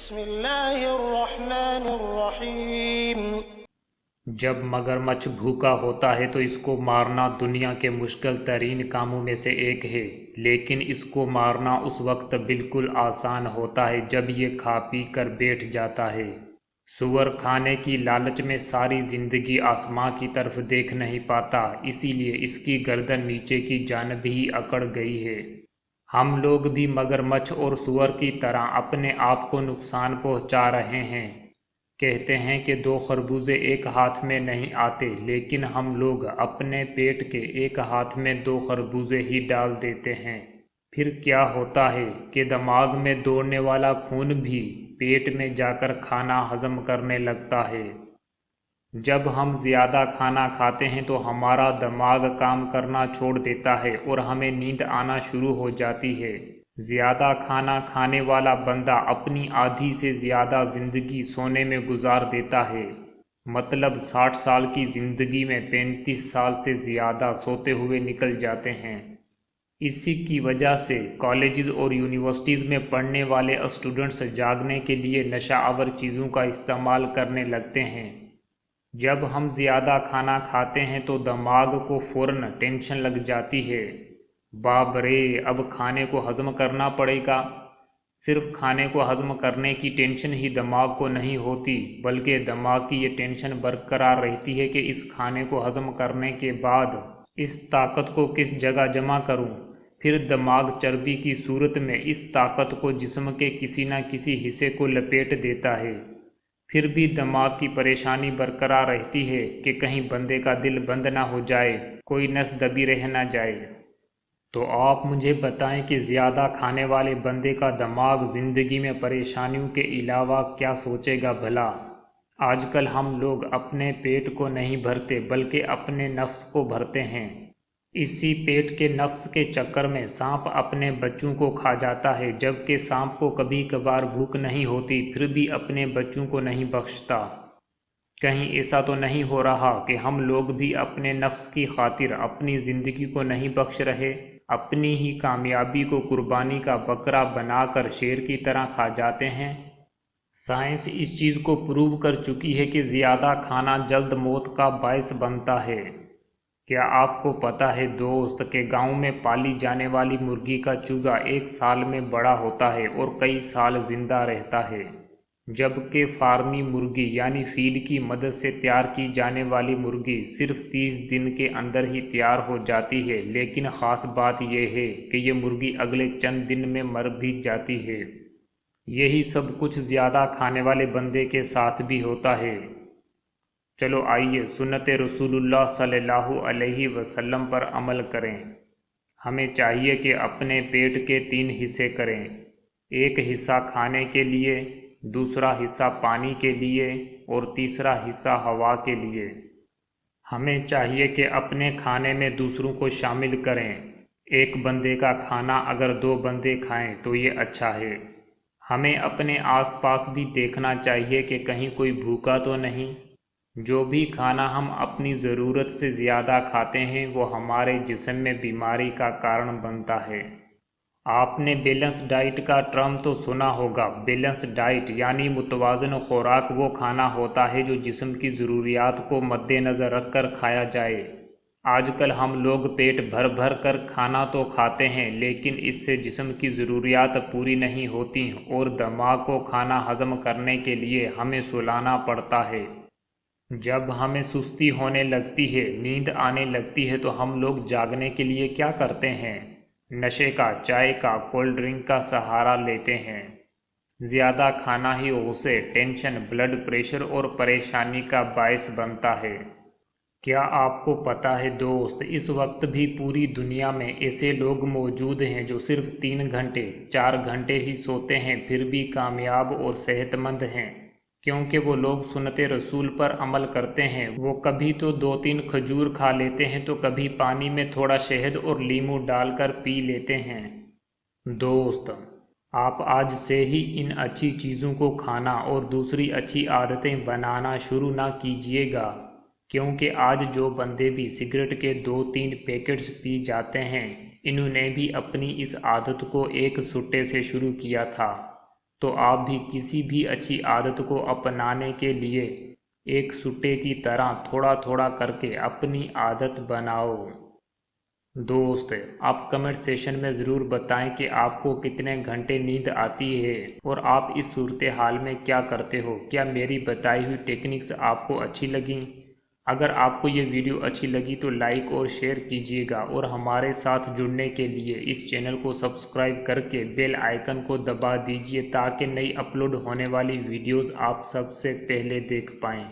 बिस्मिल्लाहिर्रहमानिर्रहीम। जब मगरमच्छ भूखा होता है तो इसको मारना दुनिया के मुश्किल तरीन कामों में से एक है, लेकिन इसको मारना उस वक्त बिल्कुल आसान होता है जब ये खा पी कर बैठ जाता है। सूअर खाने की लालच में सारी जिंदगी आसमां की तरफ देख नहीं पाता, इसीलिए इसकी गर्दन नीचे की जानब ही अकड़ गई है। हम लोग भी मगरमच्छ और सूअर की तरह अपने आप को नुकसान पहुंचा रहे हैं। कहते हैं कि दो खरबूजे एक हाथ में नहीं आते, लेकिन हम लोग अपने पेट के एक हाथ में दो खरबूजे ही डाल देते हैं। फिर क्या होता है कि दिमाग में दौड़ने वाला खून भी पेट में जाकर खाना हजम करने लगता है। जब हम ज़्यादा खाना खाते हैं तो हमारा दिमाग काम करना छोड़ देता है और हमें नींद आना शुरू हो जाती है। ज़्यादा खाना खाने वाला बंदा अपनी आधी से ज़्यादा ज़िंदगी सोने में गुजार देता है। मतलब 60 साल की ज़िंदगी में 35 साल से ज़्यादा सोते हुए निकल जाते हैं। इसी की वजह से कॉलेजेस और यूनिवर्सिटीज़ में पढ़ने वाले स्टूडेंट्स जागने के लिए नशा आवर चीज़ों का इस्तेमाल करने लगते हैं। जब हम ज़्यादा खाना खाते हैं तो दिमाग को फ़ौरन टेंशन लग जाती है। बाप रे, अब खाने को हज़म करना पड़ेगा। सिर्फ खाने को हज़म करने की टेंशन ही दिमाग को नहीं होती, बल्कि दिमाग की ये टेंशन बरकरार रहती है कि इस खाने को हज़म करने के बाद इस ताकत को किस जगह जमा करूं। फिर दिमाग चर्बी की सूरत में इस ताकत को जिस्म के किसी न किसी हिस्से को लपेट देता है। फिर भी दिमाग की परेशानी बरकरार रहती है कि कहीं बंदे का दिल बंद ना हो जाए, कोई नस दबी रह ना जाए। तो आप मुझे बताएं कि ज़्यादा खाने वाले बंदे का दिमाग ज़िंदगी में परेशानियों के अलावा क्या सोचेगा भला। आजकल हम लोग अपने पेट को नहीं भरते बल्कि अपने नफ्स को भरते हैं। इसी पेट के नफ्स के चक्कर में सांप अपने बच्चों को खा जाता है, जबकि सांप को कभी कभार भूख नहीं होती फिर भी अपने बच्चों को नहीं बख्शता। कहीं ऐसा तो नहीं हो रहा कि हम लोग भी अपने नफ्स की खातिर अपनी ज़िंदगी को नहीं बख्श रहे, अपनी ही कामयाबी को कुर्बानी का बकरा बनाकर शेर की तरह खा जाते हैं। साइंस इस चीज़ को प्रूव कर चुकी है कि ज़्यादा खाना जल्द मौत का बायस बनता है। क्या आपको पता है दोस्त कि गांव में पाली जाने वाली मुर्गी का चूजा एक साल में बड़ा होता है और कई साल जिंदा रहता है, जबकि फार्मी मुर्गी यानी फीड की मदद से तैयार की जाने वाली मुर्गी सिर्फ 30 दिन के अंदर ही तैयार हो जाती है। लेकिन ख़ास बात यह है कि ये मुर्गी अगले चंद दिन में मर भी जाती है। यही सब कुछ ज़्यादा खाने वाले बंदे के साथ भी होता है। चलो आइए सुन्नत रसूलुल्लाह सल्लल्लाहु अलैहि वसल्लम पर अमल करें। हमें चाहिए कि अपने पेट के 3 हिस्से करें। एक हिस्सा खाने के लिए, दूसरा हिस्सा पानी के लिए और तीसरा हिस्सा हवा के लिए। हमें चाहिए कि अपने खाने में दूसरों को शामिल करें। एक बंदे का खाना अगर 2 बंदे खाएं तो ये अच्छा है। हमें अपने आसपास भी देखना चाहिए कि कहीं कोई भूखा तो नहीं। जो भी खाना हम अपनी ज़रूरत से ज़्यादा खाते हैं वो हमारे जिस्म में बीमारी का कारण बनता है। आपने बैलेंस डाइट का टर्म तो सुना होगा। बैलेंस डाइट यानी मुतवाज़न खुराक वो खाना होता है जो जिस्म की ज़रूरियात को मद्देनज़र रख कर खाया जाए। आजकल हम लोग पेट भर भर कर खाना तो खाते हैं, लेकिन इससे जिस्म की ज़रूरियात पूरी नहीं होती और दिमाग को खाना हज़म करने के लिए हमें सुलाना पड़ता है। जब हमें सुस्ती होने लगती है, नींद आने लगती है, तो हम लोग जागने के लिए क्या करते हैं? नशे का, चाय का, कोल्ड ड्रिंक का सहारा लेते हैं। ज़्यादा खाना ही गुस्से, टेंशन, ब्लड प्रेशर और परेशानी का बायस बनता है। क्या आपको पता है दोस्त, इस वक्त भी पूरी दुनिया में ऐसे लोग मौजूद हैं जो सिर्फ 3 घंटे 4 घंटे ही सोते हैं फिर भी कामयाब और सेहतमंद हैं, क्योंकि वो लोग सुन्नते रसूल पर अमल करते हैं। वो कभी तो 2-3 खजूर खा लेते हैं तो कभी पानी में थोड़ा शहद और नींबू डालकर पी लेते हैं। दोस्त, आप आज से ही इन अच्छी चीज़ों को खाना और दूसरी अच्छी आदतें बनाना शुरू ना कीजिएगा, क्योंकि आज जो बंदे भी सिगरेट के 2-3 पैकेट्स पी जाते हैं, इन्होंने भी अपनी इस आदत को एक सुट्टे से शुरू किया था। तो आप भी किसी भी अच्छी आदत को अपनाने के लिए एक सूटे की तरह थोड़ा थोड़ा करके अपनी आदत बनाओ। दोस्त, आप कमेंट सेशन में ज़रूर बताएं कि आपको कितने घंटे नींद आती है और आप इस सूरत हाल में क्या करते हो। क्या मेरी बताई हुई टेक्निक्स आपको अच्छी लगी? अगर आपको ये वीडियो अच्छी लगी तो लाइक और शेयर कीजिएगा और हमारे साथ जुड़ने के लिए इस चैनल को सब्सक्राइब करके बेल आइकन को दबा दीजिए ताकि नई अपलोड होने वाली वीडियोज़ आप सबसे पहले देख पाएँ।